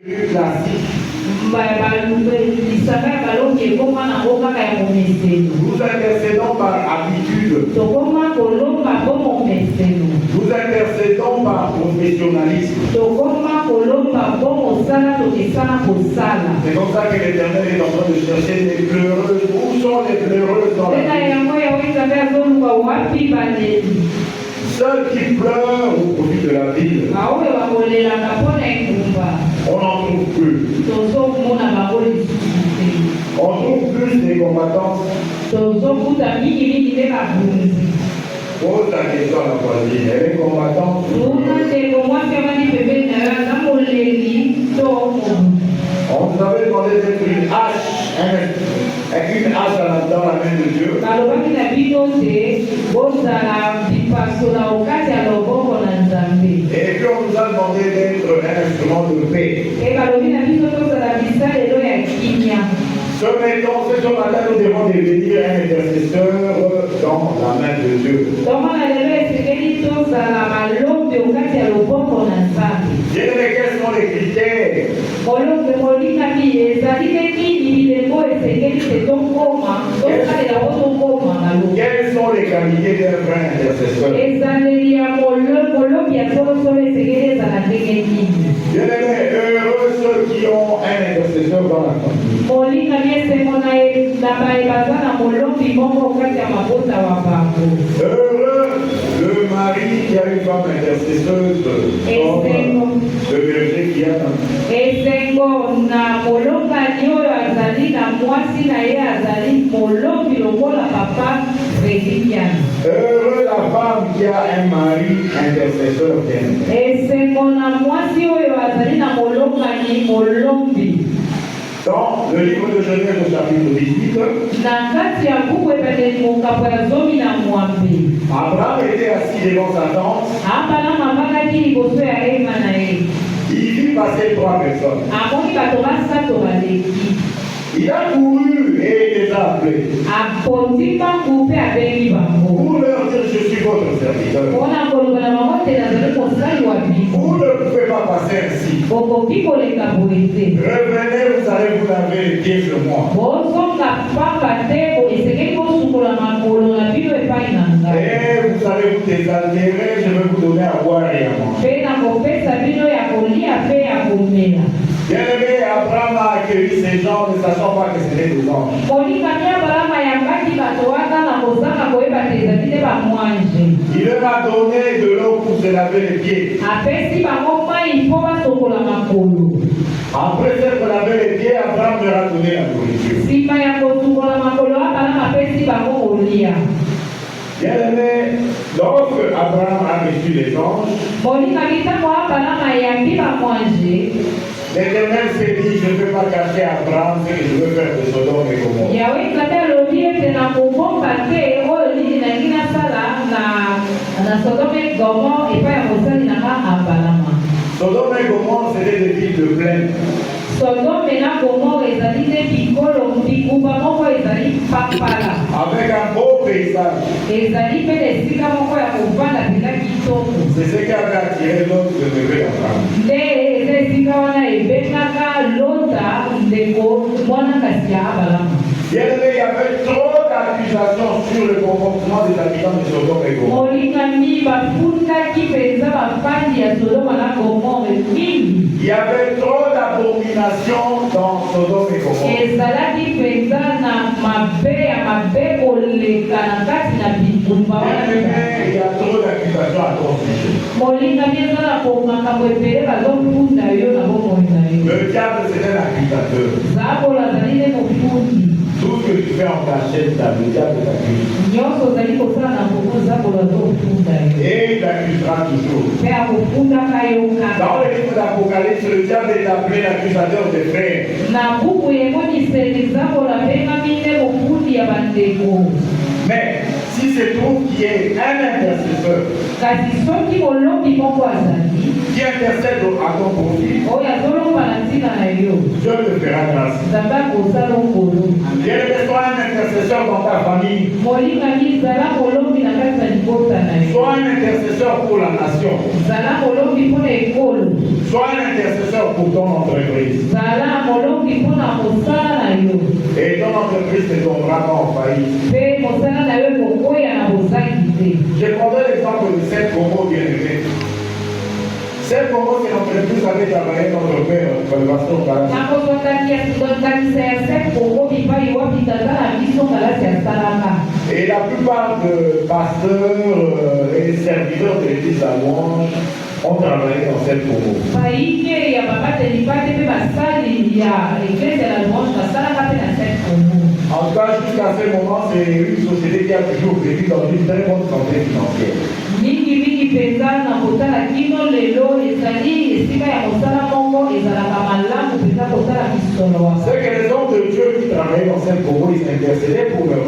classique. Nous intercédons par habitude. Nous intercédons par professionnalisme. C'est comme ça que l'Éternel est en train de chercher les pleureuses. Où sont les pleureuses dans la vie? Ceux qui pleurent au profit de la ville, on n'en trouve plus. On trouve plus des combattants. Pose la question à la voisine. Elle est combattante. On vous avait demandé d'être une hache, avec une hache dans la main de Dieu. Et puis on nous a demandé d'être un instrument de paix. Ce matin, nous devons devenir un intercesseur dans la main de Dieu. Quels sont les critères? Quelles sont les qualités d'un vrai intercesseur? Heureux ceux qui ont un intercesseur dans la famille. Heureux le mari qui a une femme intercesseuse, le berger qui a heureux la femme qui a un mari intercesseur bien. Dans le livre de Genèse au chapitre 18, Abraham était assis devant sa tente. Il vit passer 3 personnes. Il a couru et il les a appelés. Pour leur dire, je suis votre serviteur. Vous ne pouvez pas passer ainsi. Revenez, vous allez vous laver les pieds sur moi. Et vous allez vous désaltérer, je vais vous donner à boire et à manger. Bien-aimé, Abraham a accueilli ces gens ne sachant pas que c'était des anges. Il leur a donné de l'eau pour se laver les pieds. Après s'être lavé les pieds, Abraham leur a donné la nourriture. Bien-aimé, lorsque Abraham a reçu les anges, l'Éternel s'est dit, je ne peux pas cacher à Abraham ce que je veux faire de Sodome et Gomorrhe. Sodome et Gomorrhe, c'était des villes de plaine. Avec un beau paysage. C'est ce qui avait attiré l'autre de lever Abraham. Bien-aimé, il y avait trop d'accusations sur le comportement des habitants de Sodome et Gomorrhe. Il y avait trop d'abominations dans Sodome et Gomorrhe. Bien-aimé, il y a trop d'accusations à ton sujet. Le diable, c'est un accusateur. Tout ce que tu fais en cachette, le diable t'accuse. Et il t'accusera toujours. Dans le livre d'Apocalypse, le diable est appelé l'accusateur des frères. Mais si c'est trouve qui est un intercesseur, qui intercède à ton profit, Dieu te fera grâce. Dieu te soit un intercesseur dans ta famille. Sois un intercesseur pour la nation. Sois un intercesseur pour ton entreprise. C'est comment que l'entreprise avait travaillé notre père, le pasteur Kalas. Et la plupart des pasteurs et serviteurs de l'église à Louange ont travaillé dans cette Congo. En tout cas, jusqu'à ce moment, c'est une société qui a toujours vécu dans une très bonne santé financière. C'est que les hommes de Dieu qui travaillaient dans cette Congo, ils intercédaient pour leur